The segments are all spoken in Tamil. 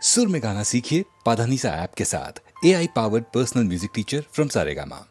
सुर में गाना सीखिए पाधानीसा ऐप के साथ। AI powered personal music teacher from Saregama.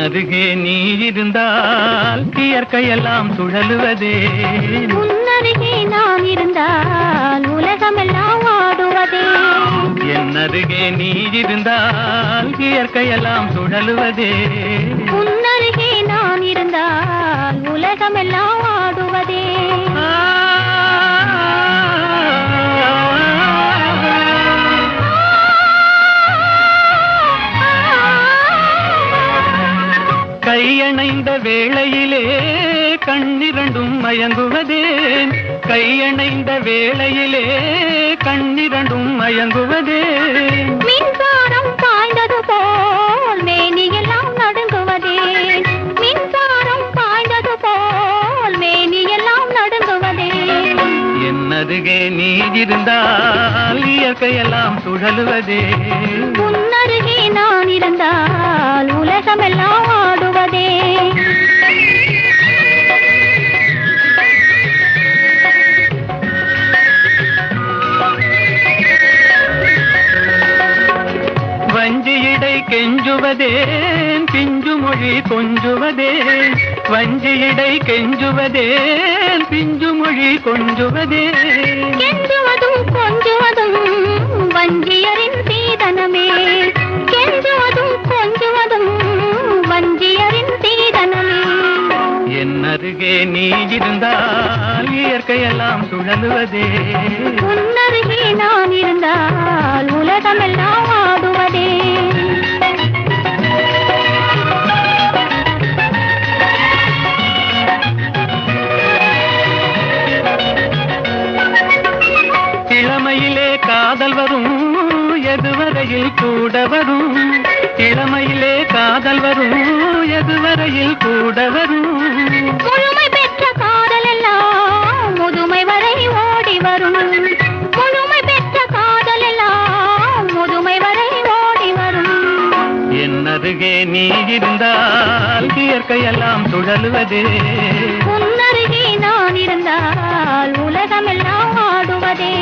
அருகே நீ இருந்தால் இயற்கையெல்லாம் சுழலுவதே. உன்னருகே நான் இருந்தால் உலகமெல்லாம் ஆடுவதே. என் அருகே நீ இருந்தால் இயற்கையெல்லாம் சுழலுவதே. உன்னருகே நான் இருந்தால் உலகமெல்லாம் ஆடுவதே. வேளையிலே கண்ணிரண்டும் மயங்குவதேன் கையணைந்த வேளையிலே கண்ணிரண்டும் மயங்குவதேன் மின்சாரம் பாய்ந்தது போல் மேனியெல்லாம் நடுங்குவதேன் மின்சாரம் பாய்ந்தது போல் மேனியெல்லாம் நடுங்குவதேன் என்னருகே நீ இருந்தால் இயற்கையெல்லாம் சுழலுவதே உன்னருகே நான் இருந்தால் உலகமெல்லாம் ஆடுவதே வஞ்சியிடை கெஞ்சுவதேன் பிஞ்சு மொழி கொஞ்சுவதேன் வஞ்சியிடை கெஞ்சுவதேன் பிஞ்சு மொழி கொஞ்சுவதேன் கெஞ்சுவதும் கொஞ்சுவதும் வஞ்சியரின் சீதனமே கெஞ்சுவதும் கொஞ்சுவதும் வஞ்சியரின் சீதனமே என்னருகே நீ இருந்தால் இயற்கையெல்லாம் சுழலுவதே உன்னருகே நான் இருந்தால் உலகமெல்லாம் ஆடுவதே இளமையிலே காதல் வரும் எதுவரையில் கூட வரும் இளமையிலே காதல் வரும் எதுவரையில் கூட வரும் முழுமை பெற்ற காதல் எல்லாம் முதுமை வரை ஓடி வரும் முழுமை பெற்ற காதல் எல்லாம் முதுமை வரை ஓடி வரும் என்னருகே நீ இருந்தால் இயற்கையெல்லாம் சுழலுவதே உன்னருகே நான் இருந்தால் உலகமெல்லாம் ஆடுவதே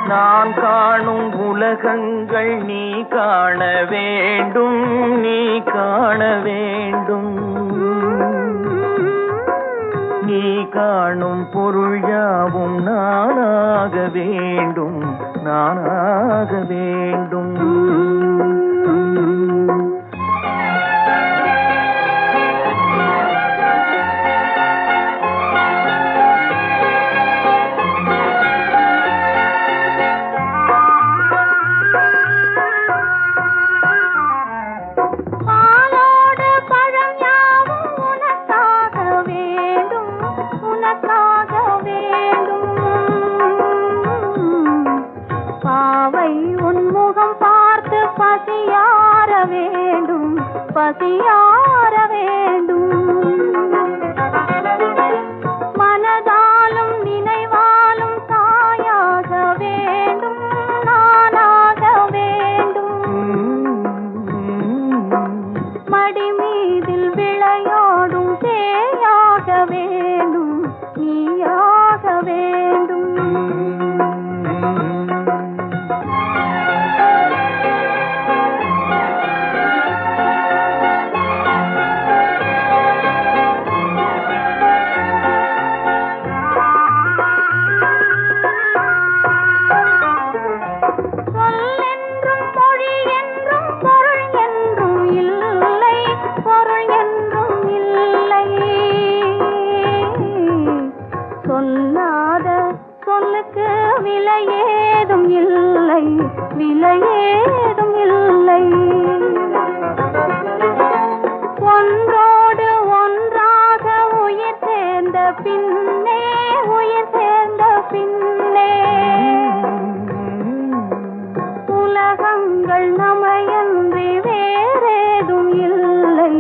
நான் காணும் உலகங்கள் நீ காண வேண்டும் நீ காண வேண்டும் நீ காணும் பொருள் யாவும் நானாக வேண்டும் நானாக வேண்டும் பசியார வேண்டும் மனதாலும் நினைவாலும் தாயாக வேண்டும் நானாக வேண்டும் மடி மீதில் விளையாடும் தேயாக வேண்டும் நீயாக வேண்டும் விலையேதும் இல்லை ஒன்றோடு ஒன்றாக உயிர் சேர்ந்த பின்னே உலகங்கள் நமையன்றி வேறேதும் இல்லை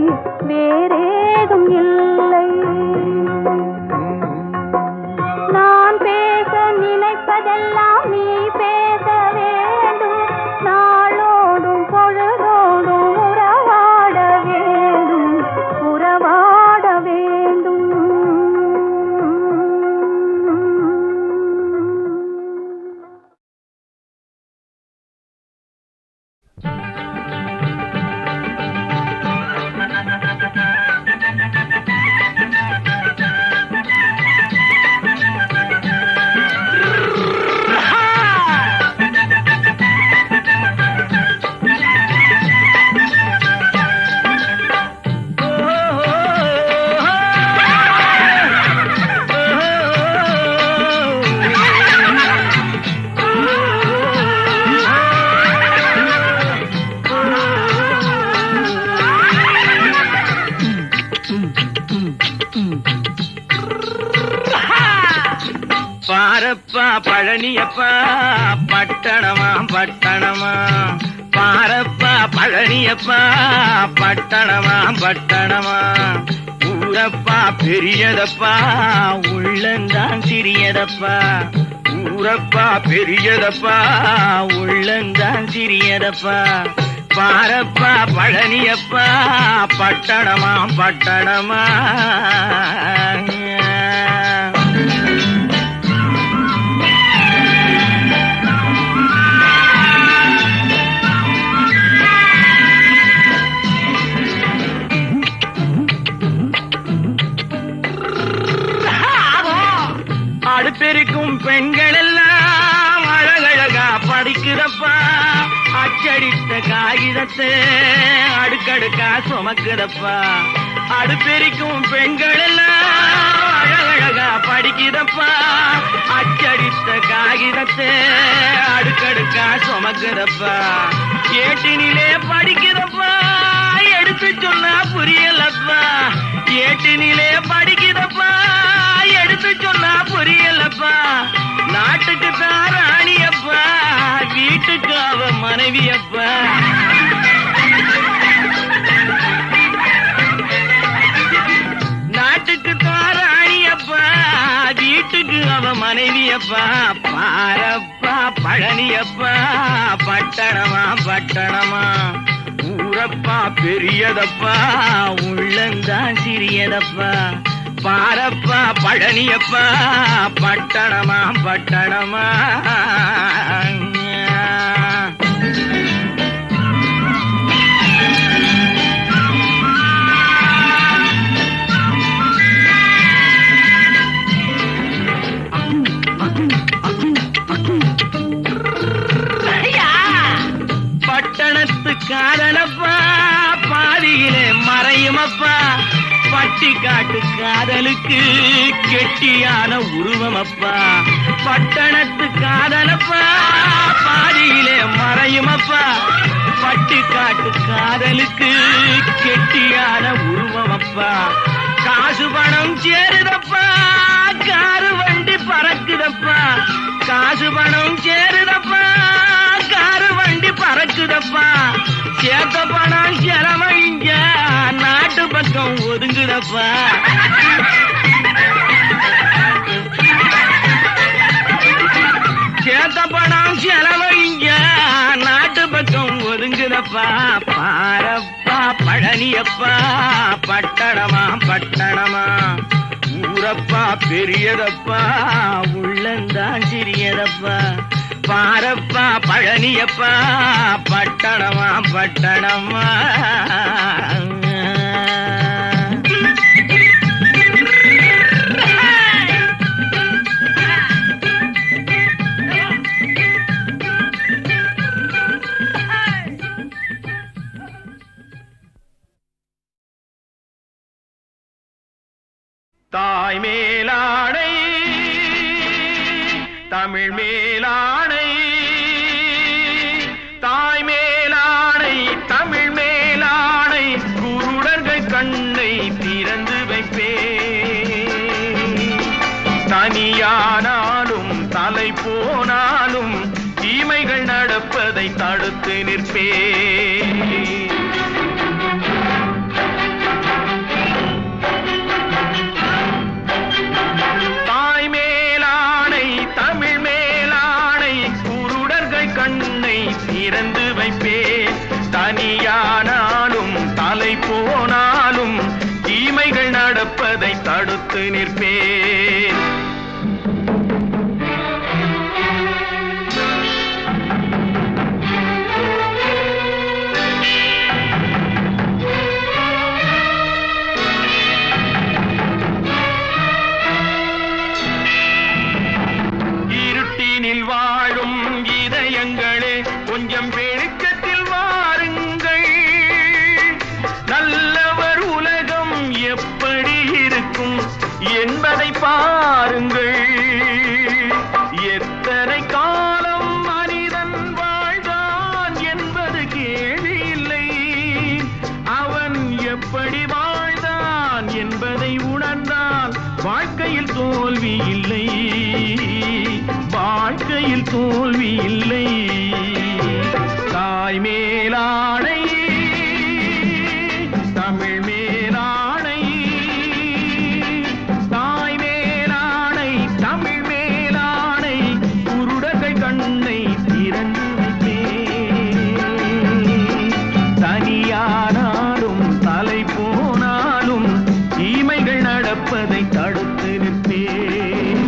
பாரப்பா பழனியப்பா பட்டணமா பட்டணமா, பாரப்பா பழனியப்பா பட்டணமா பட்டணமா, ஊரப்பா பெரியதப்பா உள்ளந்தான் சிறியதப்பா, ஊரப்பா பெரியதப்பா உள்ளந்தான் சிறியதப்பா, பாரப்பா பழனியப்பா பட்டணமா பட்டணமா. அடுப்பெருக்கும் பெண்கள் எல்லாம் அழகழகா படிக்கிறப்பா, அச்சடித்த காகிதத்தை அடுக்கடுக்கா சுமக்குதப்பா, அடுப்பெருக்கும் பெண்கள் எல்லாம் அழகழகா படிக்கிறப்பா, அச்சடித்த காகிதத்தை அடுக்கடுக்கா சுமக்குதப்பா, ஏட்டினிலே படிக்கிறப்பா எடுத்து சொன்னா புரியலப்பா, ஏட்டினிலே படிக்கிறப்பா எடுத்து சொன்னா புரியலப்பா, நாட்டுக்கு தான் ராணியப்பா வீட்டுக்கு அவ மனைவியப்பா, நாட்டுக்கு தான் ராணியப்பா வீட்டுக்கு அவ மனைவியப்பா, பாரப்பா பழனியப்பா பட்டணமா பட்டணமா, ஊரப்பா பெரியதப்பா உள்ளந்தான் சிறியதப்பா, பாரப்பா பழனியப்பா பட்டணமா பட்டணமா. பட்டணத்து காதலப்பா பாதியிலே மறையுமப்பா, பட்டி காட்டு காதலுக்கு கெட்டியான உருவமப்பா, பட்டணத்து காதலப்பா பாதியிலே மறையுமப்பா, பட்டி காட்டு காதலுக்கு கெட்டியான உருவமப்பா, காசு பணம் சேருதப்பா காரு வண்டி பறக்குதப்பா, காசு பணம் சேருதப்பா காரு வண்டி பறக்குதப்பா, சேத்த பணம் செலவழிங்க நாட்டு பக்கம் ஒதுங்குதப்பா, சேத்த பணம் செலவழிங்க நாட்டு பக்கம் ஒதுங்குதப்பா, பாரப்பா பழனியப்பா பட்டணமா பட்டணமா, ஊரப்பா பெரியதப்பா உள்ளந்தான் சிறியதப்பா, பாரப்பா பழனியப்பா பட்டணமா பட்டணமா. தாய் மேலாடை தமிழ் மேலாடை, தாய் மேலாடை தமிழ் மேலாடை, குருடர்கள் கண்ணை திறந்து வைப்பே, தனியானாலும் தலை போனாலும் தீமைகள் நடப்பதை தடுத்து நிற்பே, திறந்து வைப்பே, தனியானாலும் தலை போனாலும் தீமைகள் நடப்பதை தடுத்து நிற்பேன். இருட்டினில் வாழும் இதயங்களே கொஞ்சம் வெளிச்சத்தில் வாருங்கள், நல்லவர் உலகம் எப்படி இருக்கும் என்பதை பாருங்கள், எத்தனை காலம் மனிதன் வாழ்ந்தான் என்பது கேள்வி இல்லை, அவன் எப்படி வாழ்ந்தான் என்பதை உணர்ந்தான். வாழ்க்கையில் தோல்வி இல்லை, வாழ்க்கையில் தோல்வி இல்லை. தாய் மேலாடை, தமிழ் மேலாடை, தாய் மேலாடை, தமிழ் மேலாடை, குருடர்கள் கண்ணை திறந்து வைப்பேன். தனியானாலும் தலை போனாலும் தீமைகள் நடப்பதை தடுத்து நிற்பேன்.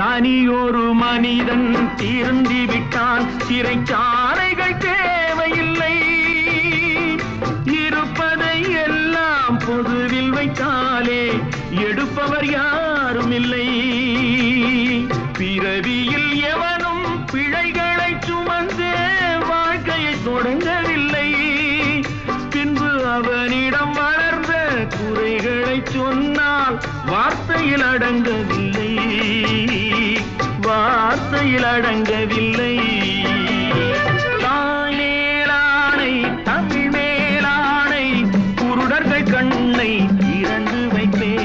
தனியொரு மனிதன் திருந்தி விட்டான், சிறைச்சாலைகள் தேவையில்லை. இருப்பதை எல்லாம் பொதுவில் வைத்தாலே எடுப்பவர் யாரும் இல்லை. பிறவியில் எவனும் பிழைகளை சுமந்து வாழ்க்கையை தொடங்கவில்லை. பின்பு அவனிடம் வளர்ந்த குறைகளை சொன்னால் வார்த்தையில் அடங்கவில்லை, வார்த்தையில் அடங்கவில்லை. தாய் மேலாடை, தமிழ் மேலாடை, குருடர்கள் கண்ணை திறந்து வைப்பேன்.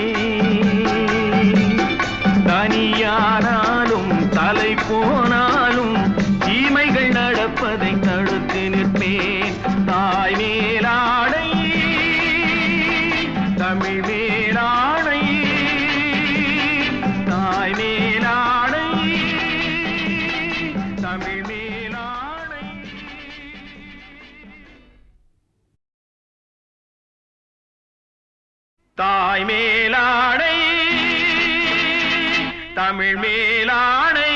தனியானாலும் தலை போனாலும் தீமைகள் நடப்பதை தடுத்து நிற்பேன். தாய் மேலாடை, தமிழ் மேலாடை, தாய் மேலாடை, தமிழ் மேலாடை. தாய் மேலாடை, தமிழ் மேலாடை,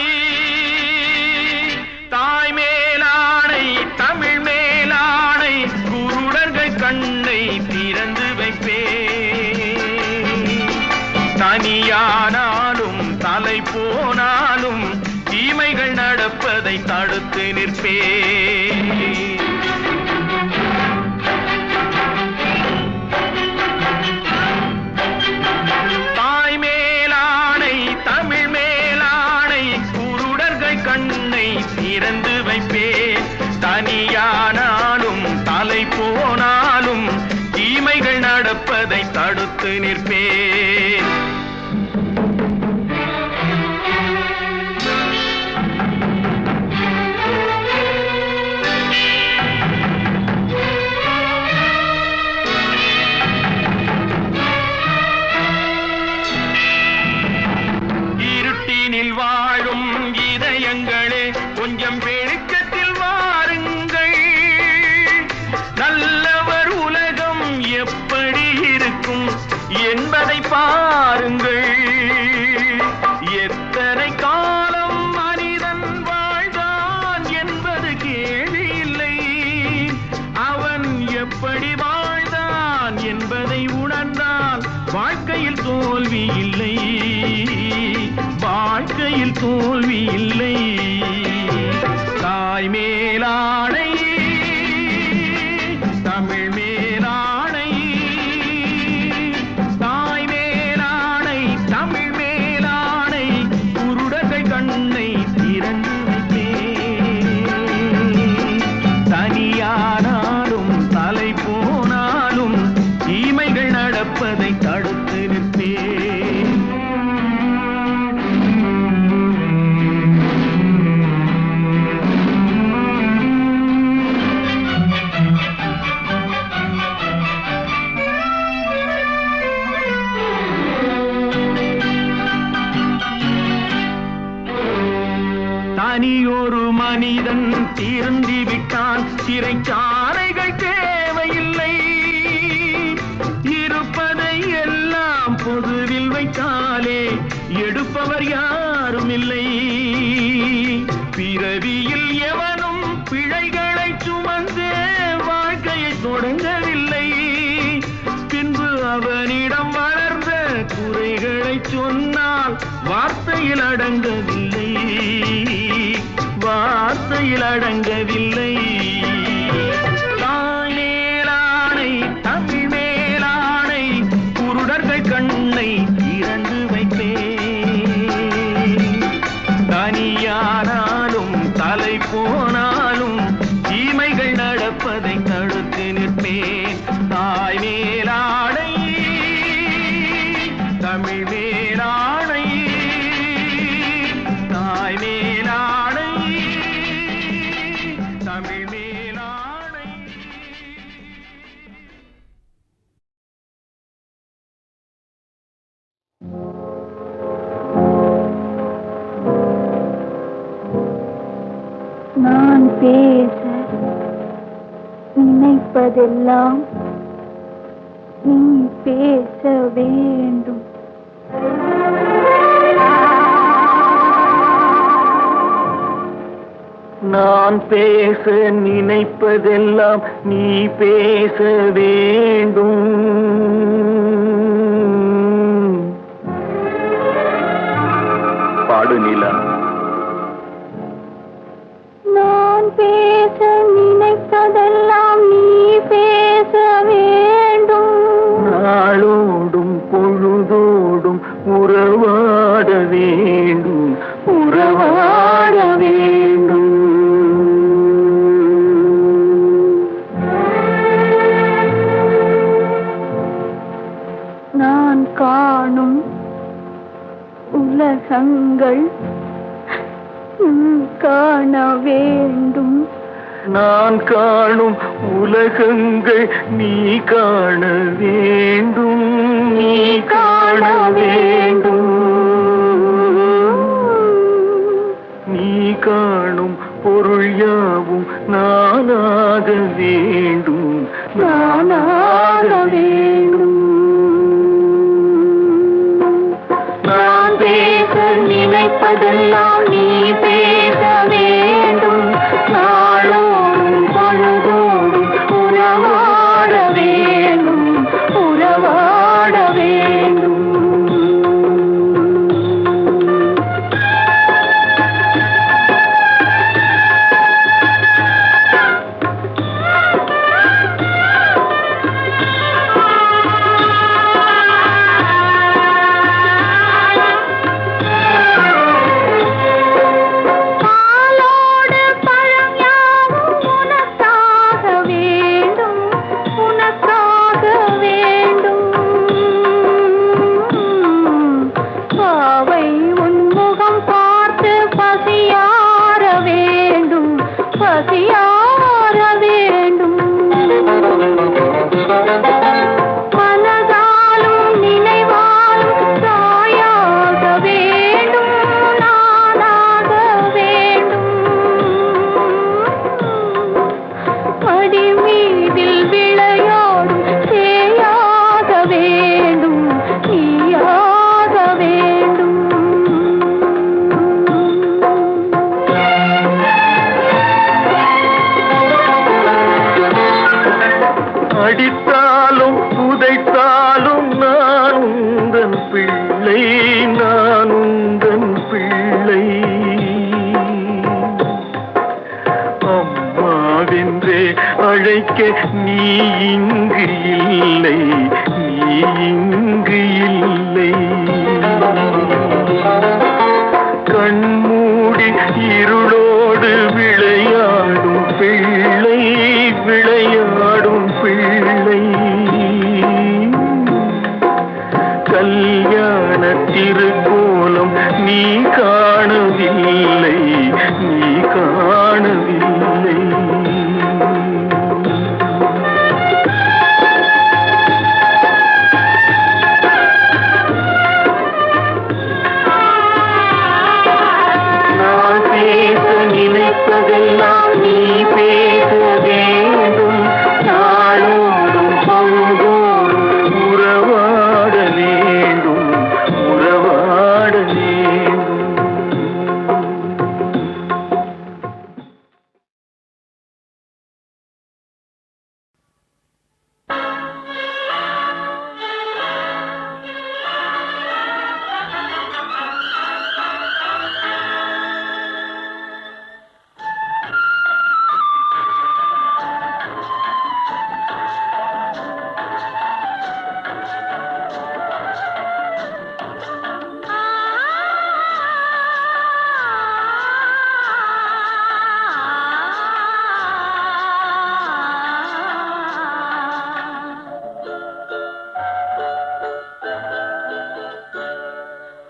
தாய் மேலாடை, தமிழ் மேலாடை, குருடர்கள் கண்ணை திறந்து வைப்பேன். தனியானாலும் தலை போனாலும் தீமைகள் நடப்பதை தடுத்து நிற்பேன். தாய் மேலாடை, தமிழ் மேலாடை, குருடர்கள் கண்ணை திறந்து வைப்பேன். தனியானாலும் தலை போனாலும் தீமைகள் நடப்பதை தடுத்து நிற்பேன். இருட்டினில் வாழும் இதயங்களே, கொஞ்சம் வெளிச்சத்தில் வாருங்கள். நல்லவர் உலகம் எப்படி இருக்கும் என்பதை பாருங்கள். எத்தனை காலம் மனிதன் வாழ்ந்தான் என்பது கேள்வி இல்லை. அவன் எப்படி வாழ்ந்தான் என்பதை உணர்ந்தால் வாழ்க்கையில் தோல்வி இல்லை, வாழ்க்கையில் தோல்வி இல்லை. தாய் மேலாடை, தமிழ் மேலாடை, தாய் மேலாடை, தமிழ் மேலாடை, குருடர்கள் கண்ணை திறந்து வைப்பேன். தனியானாலும் தலை போனாலும் தீமைகள் நடப்பதை தடுத்து நிற்பேன். தனியொரு மனிதன் திருந்தி விட்டான், சிறைச்சாலைகள் தேவையில்லை. இருப்பதை எல்லாம் பொதுவில் வைத்தாலே எடுப்பவர் யாரும் இல்லை. பிறவியில் எவனும் பிழைகளை சுமந்து வாழ்க்கையை தொடங்கவில்லை. பின்பு அவனிடம் வளர்ந்த குறைகளை சொன்னால் வார்த்தையில் அடங்கவில்லை, வார்த்தையில் அடங்கவில்லை. தாய் மேலாடை, தமிழ் மேலாடை, பேச நினைப்பதெல்லாம் நீ பேச வேண்டும். நான் பேச நினைப்பதெல்லாம் நீ பேச வேண்டும். பாடு நிலா. நான் பேச நினைப்பதெல்லாம் நீ பேச வேண்டும். நாளோடும் பொழுதோடும் உறவாட வேண்டும், உறவாட வேண்டும். நான் காணும் உலகங்கள் காண வேண்டும். நான் காணும் உலகங்கள் நீ காண வேண்டும், நீ காண வேண்டும். நீ காணும் பொருள் யாவும் நானாக வேண்டும், நானாக வேண்டும். நான் பேச நினைப்பதெல்லாம் நீ பேச வேண்டும். நாளோடும் பொழுதோடும் உறவாட வேண்டும், உறவாட வேண்டும். அடித்தாலும் உதைத்தாலும் நான் உந்தன் பிள்ளை, நான் உந்தன் பிள்ளை. அம்மாவென்றே அழைக்க நீ இங்கு இல்லை, நீ இங்கு இல்லை. கண்மூடி இருளோடு விளையாடும் பிள்ளை, விளையாடும் பிள்ளை. கல்யாண திருக்கோலம் நீ காணவில்லை, நீ காணவில்லை. நான் பேச நினைப்பதெல்லாம் நீ பேச வேண்டும். நாளோடும் பொழுதோடும் உறவாட வேண்டும், உறவாட வேண்டும்.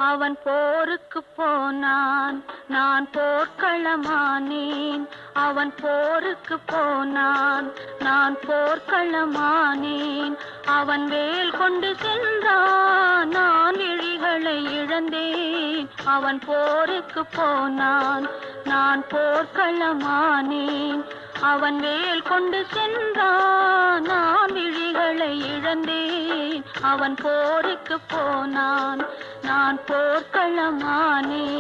அவன் போருக்கு போனான், நான் போர்க்களமானேன். அவன் போருக்கு போனான், நான் போர்க்களமானேன். அவன் வேல் கொண்டு சென்றான், நான் விழிகளை இழந்தேன். அவன் போருக்கு போனான், நான் போர்க்களமானேன். அவன் வேல் கொண்டு சென்றான், நான் விழிகளை இழந்தேன். அவன் போருக்கு போனான், நான் போர்க்களமானேன்.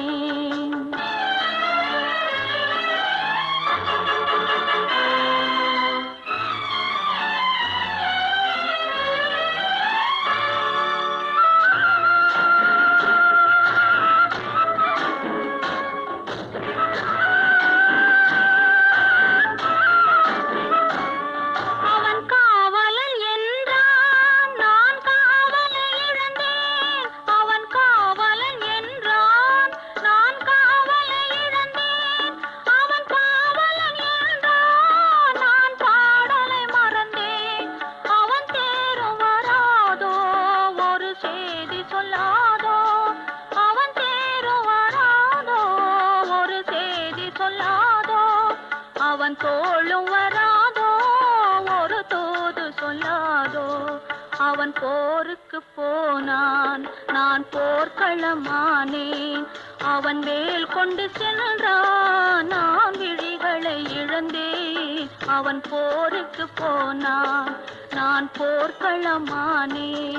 அவன் தோளும் வராதோ, ஒரு தூது சொல்லாதோ. அவன் போருக்கு போனான், நான் போர்க்களமானேன். அவன் வேல் கொண்டு சென்றான், நான் விழிகளை இழந்தேன். அவன் போருக்கு போனான், நான் போர்க்களமானேன்.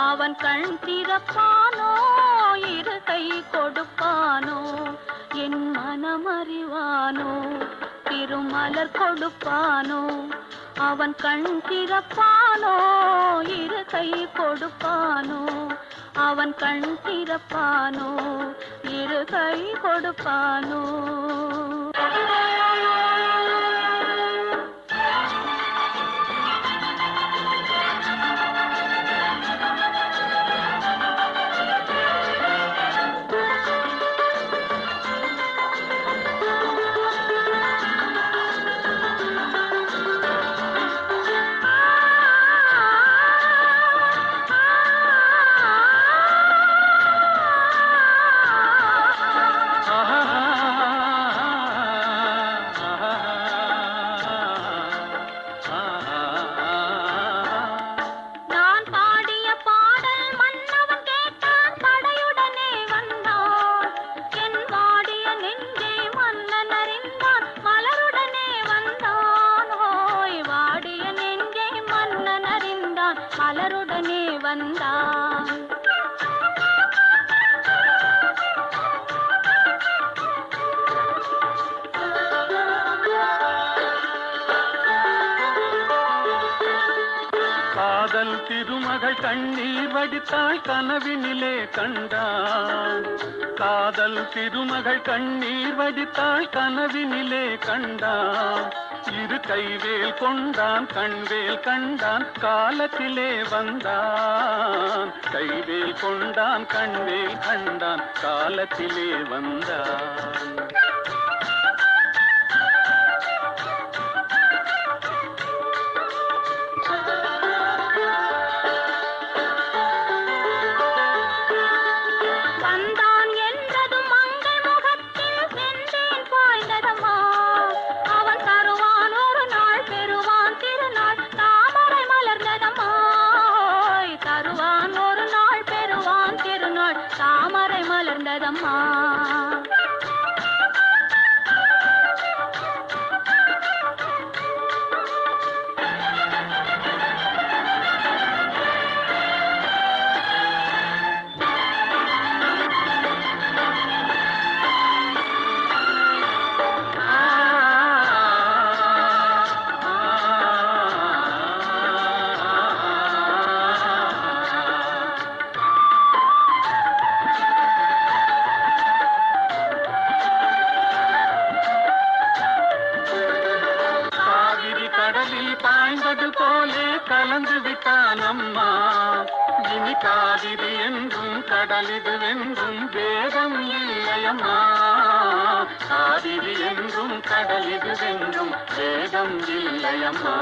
அவன் கண் திறப்பானோ, இரு கை கொடுப்பானோ, என் மனமறிவானோ, திருமலர் கொடுப்பானோ. அவன் கண் திறப்பானோ, இரு கை கொடுப்பானோ, அவன் கண் திறப்பானோ, இரு கை கொடுப்பானோ. மலருடனே வந்தான். காதல் திருமகள் கண்ணீர் வடித்தாள், கனவினிலே கண்டான். காதல் திருமகள் கண்ணீர் வடித்தாள், கனவினிலே கண்டான். இரு கைவேல் கொண்டான், கண்வேல் கண்டான், காலத்திலே வந்தான். கைவேல் கொண்டான், கண்வேல் கண்டான், காலத்திலே வந்தான். தாமரை மலர்ந்ததம்மா. கலப்பது போலே கலந்து விட்டான் அம்மா. இனி காவிரி என்றும் கடலிது என்றும் வேதம் இல்லையம்மா. காவிரி என்றும் கடலிது என்றும் வேதம் இல்லையம்மா.